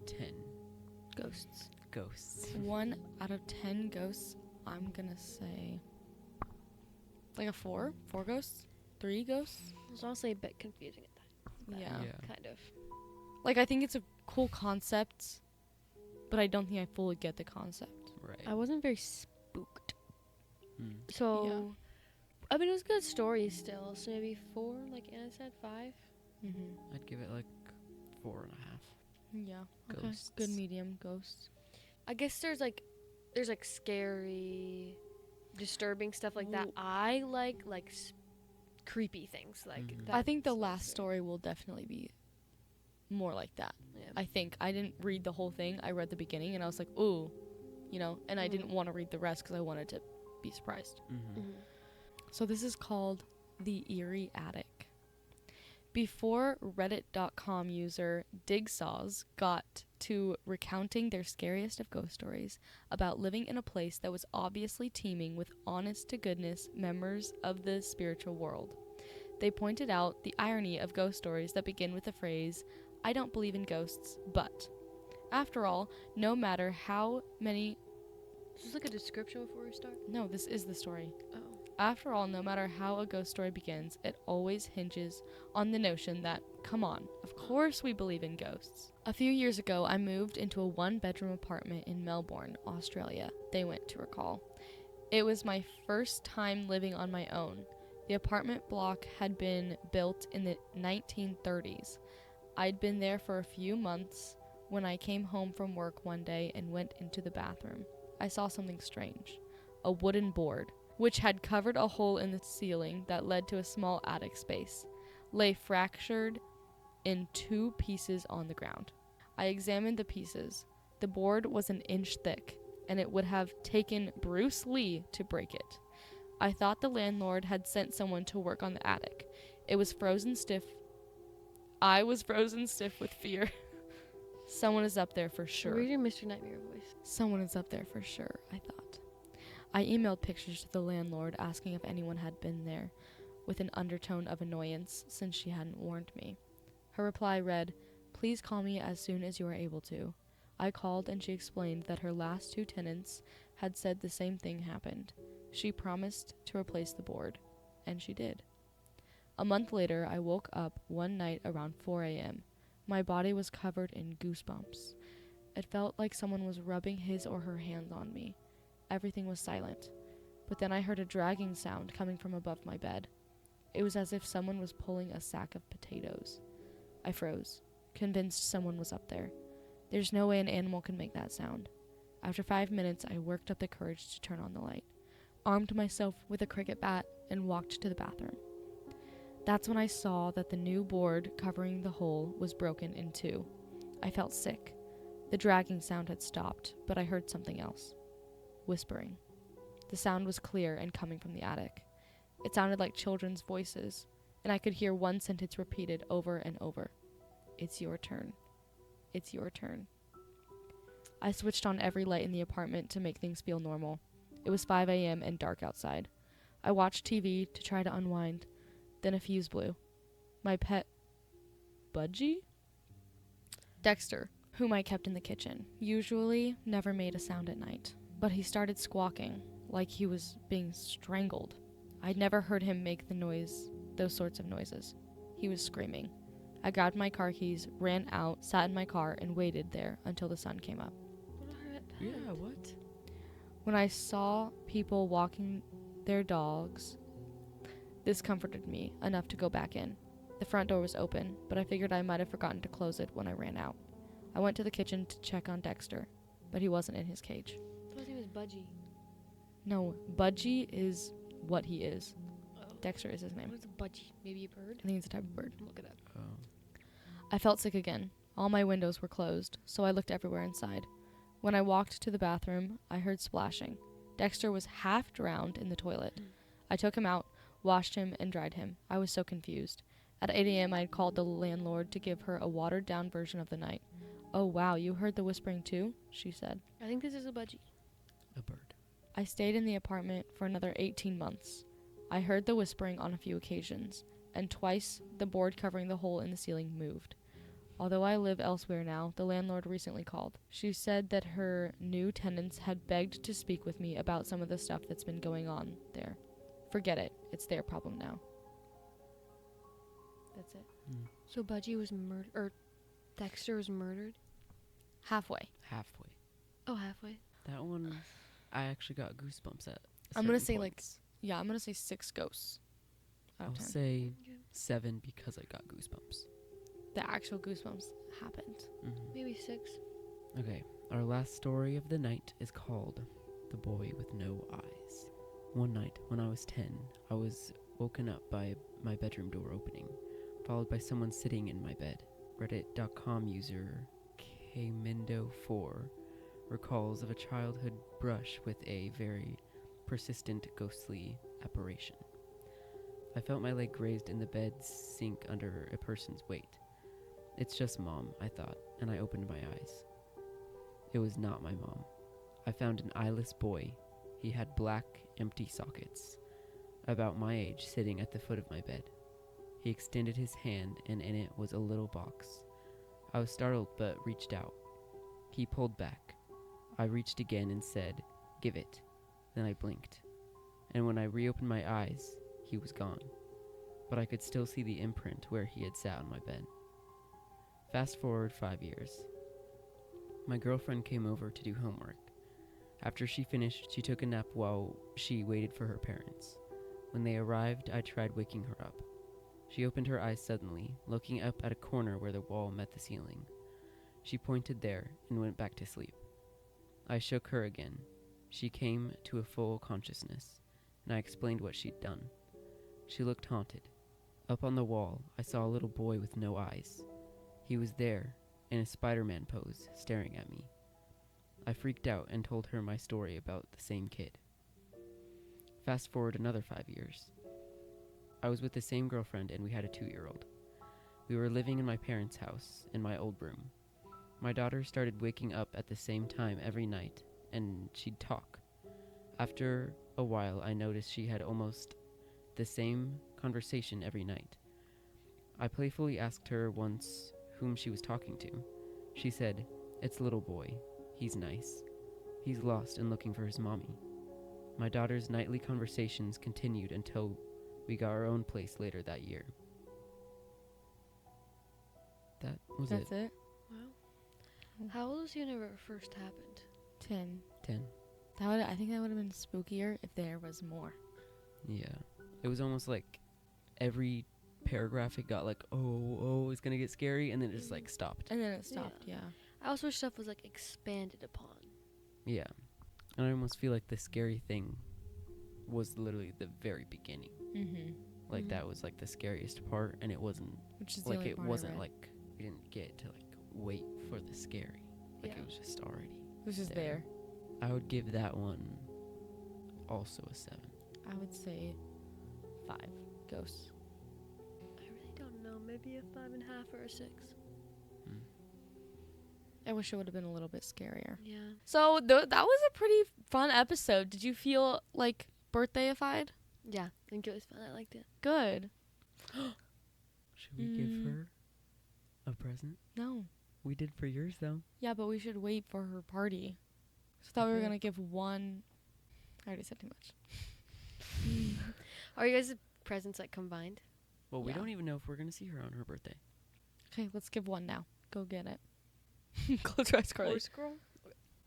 10 Ghosts. ghosts. 1 out of 10 ghosts, I'm gonna say like a 4. 4 ghosts? 3 ghosts? It's honestly a bit confusing at that. Yeah. Kind of. Like, I think it's a cool concept, but I don't think I fully get the concept. Right. I wasn't very spooked. Hmm. So, I mean, it was a good story still. So maybe 4, like Anna said, 5. Mm-hmm. I'd give it like 4.5. Yeah. Okay. Ghosts. Good medium ghosts. I guess there's like scary, disturbing stuff like that. Well- I like creepy things like Mhm. that. I think the sort of last thing. story will definitely be more like that. Yeah. I think. I didn't read the whole thing. I read the beginning and I was like, ooh, and I didn't want to read the rest because I wanted to be surprised. Mm-hmm. Mhm. So this is called The Eerie Attic. Before Reddit.com user Digsaws got to recounting their scariest of ghost stories about living in a place that was obviously teeming with honest-to-goodness members of the spiritual world, they pointed out the irony of ghost stories that begin with the phrase, "I don't believe in ghosts, but." After all, no matter how many... Is this like a description before we start? No, this is the story. Oh. After all, no matter how a ghost story begins, it always hinges on the notion that, come on, of course we believe in ghosts. A few years ago, I moved into a 1-bedroom apartment in Melbourne, Australia, they went to recall. It was my first time living on my own. The apartment block had been built in the 1930s. I'd been there for a few months when I came home from work one day and went into the bathroom. I saw something strange. A wooden board, which had covered a hole in the ceiling that led to a small attic space, lay fractured in 2 pieces on the ground. I examined the pieces. The board was an inch thick, and it would have taken Bruce Lee to break it. I thought the landlord had sent someone to work on the attic. It was frozen stiff. I was frozen stiff with fear. Someone is up there for sure. Read your Mr. Nightmare voice. Someone is up there for sure, I thought. I emailed pictures to the landlord asking if anyone had been there, with an undertone of annoyance since she hadn't warned me. Her reply read, "Please call me as soon as you are able to." I called and she explained that her last 2 tenants had said the same thing happened. She promised to replace the board, and she did. A month later, I woke up one night around 4 a.m. My body was covered in goosebumps. It felt like someone was rubbing his or her hands on me. Everything was silent, but then I heard a dragging sound coming from above my bed. It was as if someone was pulling a sack of potatoes. I froze, convinced someone was up there. There's no way an animal can make that sound. After 5 minutes, I worked up the courage to turn on the light, armed myself with a cricket bat, and walked to the bathroom. That's when I saw that the new board covering the hole was broken in 2. I felt sick. The dragging sound had stopped, but I heard something else. Whispering. The sound was clear and coming from the attic. It sounded like children's voices, and I could hear one sentence repeated over and over. "It's your turn. It's your turn." I switched on every light in the apartment to make things feel normal. It was 5 a.m. and dark outside. I watched TV to try to unwind. Then a fuse blew. My pet, Budgie? Dexter, whom I kept in the kitchen, usually never made a sound at night, but he started squawking, like he was being strangled. I'd never heard him make those sorts of noises. He was screaming. I grabbed my car keys, ran out, sat in my car, and waited there until the sun came up. Yeah, what? When I saw people walking their dogs, this comforted me enough to go back in. The front door was open, but I figured I might have forgotten to close it when I ran out. I went to the kitchen to check on Dexter, but he wasn't in his cage. I thought his name was Budgie. No, Budgie is what he is. Oh. Dexter is his name. What is a budgie? Maybe a bird? I think it's a type of bird. Look it up. Oh. I felt sick again. All my windows were closed, so I looked everywhere inside. When I walked to the bathroom, I heard splashing. Dexter was half drowned in the toilet. I took him out, washed him, and dried him. I was so confused. At 8 a.m., I had called the landlord to give her a watered-down version of the night. "Oh, wow, you heard the whispering too?" she said. I think this is a budgie. A bird. I stayed in the apartment for another 18 months. I heard the whispering on a few occasions, and twice the board covering the hole in the ceiling moved. Although I live elsewhere now, the landlord recently called. She said that her new tenants had begged to speak with me about some of the stuff that's been going on there. Forget it. It's their problem now. That's it. So Budgie was murdered, or Dexter was murdered? Halfway. Halfway. Oh, halfway. That one, I actually got goosebumps at. I'm gonna certain say, like, points. Yeah, I'm going to say 6 ghosts out I'll of 10. say 7 because I got goosebumps. The actual goosebumps happened. Maybe 6. Okay, our last story of the night is called The Boy with No Eyes. One night when I was 10, I was woken up by my bedroom door opening, followed by someone sitting in my bed. Reddit.com user Kmindo4 recalls of a childhood brush with a very persistent ghostly apparition. I felt my leg grazed in the bed sink under a person's weight. It's just Mom, I thought, and I opened my eyes. It was not my mom. I found an eyeless boy. He had black, empty sockets, about my age, sitting at the foot of my bed. He extended his hand, and in it was a little box. I was startled, but reached out. He pulled back. I reached again and said, "Give it." Then I blinked, and when I reopened my eyes, he was gone. But I could still see the imprint where he had sat on my bed. Fast forward 5 years. My girlfriend came over to do homework. After she finished, she took a nap while she waited for her parents. When they arrived, I tried waking her up. She opened her eyes suddenly, looking up at a corner where the wall met the ceiling. She pointed there and went back to sleep. I shook her again. She came to a full consciousness, and I explained what she'd done. She looked haunted. Up on the wall, I saw a little boy with no eyes. He was there, in a Spider-Man pose, staring at me. I freaked out and told her my story about the same kid. Fast forward another 5 years. I was with the same girlfriend and we had a 2-year-old. We were living in my parents' house, in my old room. My daughter started waking up at the same time every night, and she'd talk. After a while, I noticed she had almost the same conversation every night. I playfully asked her once whom she was talking to. She said, "It's little boy. He's nice. He's lost and looking for his mommy." My daughter's nightly conversations continued until we got our own place later that year. That was That's it. it? Wow. How old was he whenever it first happened? 10. 10. I think that would have been spookier if there was more. Yeah. It was almost like every paragraph it got like, oh, it's gonna get scary, and then it just like stopped. And then it stopped, yeah. I also wish stuff was like expanded upon. Yeah. And I almost feel like the scary thing was literally the very beginning. Mm-hmm. Like Mhm. that was like the scariest part, and it wasn't Which is the like only it part I wasn't read. like we didn't get to like wait for the scary. Like Yeah. it was just already. It was just there. there. I would give that one also a 7. I would say 5 ghosts. I really don't know. Maybe a 5.5 or a 6. I wish it would have been a little bit scarier. Yeah. So that was a pretty fun episode. Did you feel like birthdayified? Yeah. I think it was fun. I liked it. Good. Should we give Mm. her a present? No. We did for yours though. Yeah, but we should wait for her party. So I thought we were Okay. gonna give one. I already said too much. Are you guys' presents like combined? Well, we Yeah. don't even know if we're gonna see her on her birthday. Okay, let's give one now. Go get it. Close your eyes, Carly. Horse girl?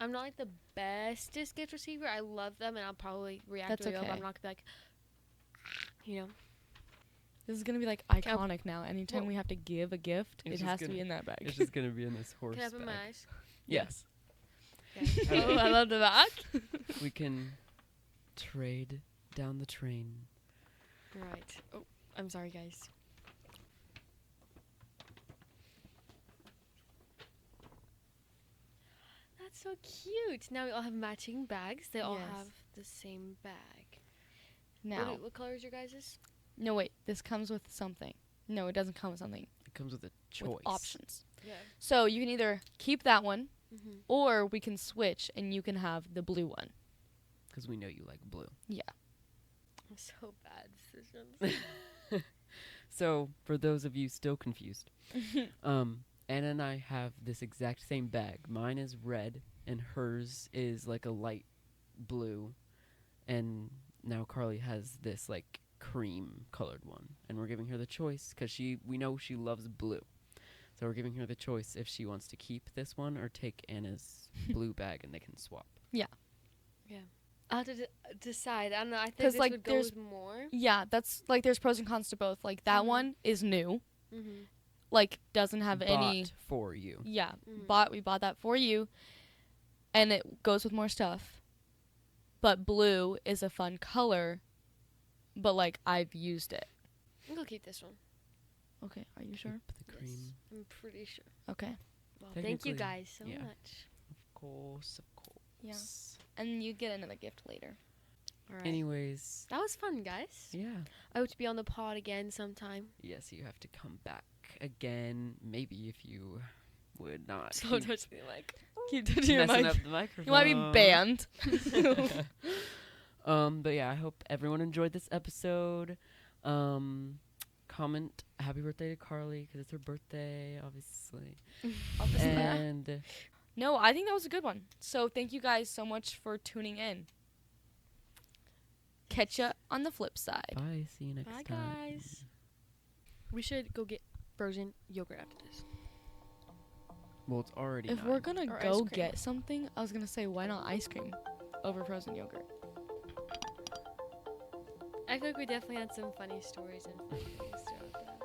I'm not like the bestest gift receiver. I love them and I'll probably react That's really well, but okay. I'm not gonna be like, you know. This is gonna be like iconic now. Anytime Well, we have to give a gift, it's it just has to be gonna- in that bag. It's just gonna be in this horse Can I open my bag. eyes? Yes. Okay. Oh, I love the back. We can trade down the train. Right. Oh, I'm sorry, guys. that's so cute. Now we all have matching bags. They all Yes. have the same bag. Now, What color is your guys's? no, wait. This comes with something. No, it doesn't come with something. It comes with a choice. With options. Yeah. So you can either keep that one, Mm-hmm. or we can switch, and you can have the blue one. Because we know you like blue. I'm so bad decisions. So, for those of you still confused, Anna and I have this exact same bag. Mine is red, and hers is like a light blue. And now Carly has this like cream colored one, and we're giving her the choice because we know she loves blue. So we're giving her the choice if she wants to keep this one or take Anna's blue bag, and they can swap. I have to decide. I don't know. I think 'Cause, this like, would go there's- with more. Yeah, that's like there's pros and cons to both. Like that Mhm. one is new, Mm-hmm. like doesn't have any. Bought for you. Yeah, Mhm. we bought that for you, and it goes with more stuff. But blue is a fun color, but like I've used it. I'm gonna keep this one. Okay, are you sure? Keep the cream. Yes, I'm pretty sure. Okay, Well, thank you Technically, guys so yeah. much. Of course, of course. Yeah. and you get another gift later. All right. Anyways, That was fun, guys. yeah. I hope to be on the pod again sometime. Yes, you have to come back again. Maybe if you would not So keep touch me like. Keep touching your messing mic. up the microphone. You might be banned. But yeah, I hope everyone enjoyed this episode. Comment happy birthday to Carly because it's her birthday, obviously. And No, I think that was a good one. So thank you guys so much for tuning in. Catch ya on the flip side. bye. See you next Bye, time. guys. We should go get frozen yogurt after this. Well, it's already. If 9. we're gonna Or ice go cream. get something, I was gonna say why not ice cream over frozen yogurt? I feel like we definitely had some funny stories and fun things throughout that.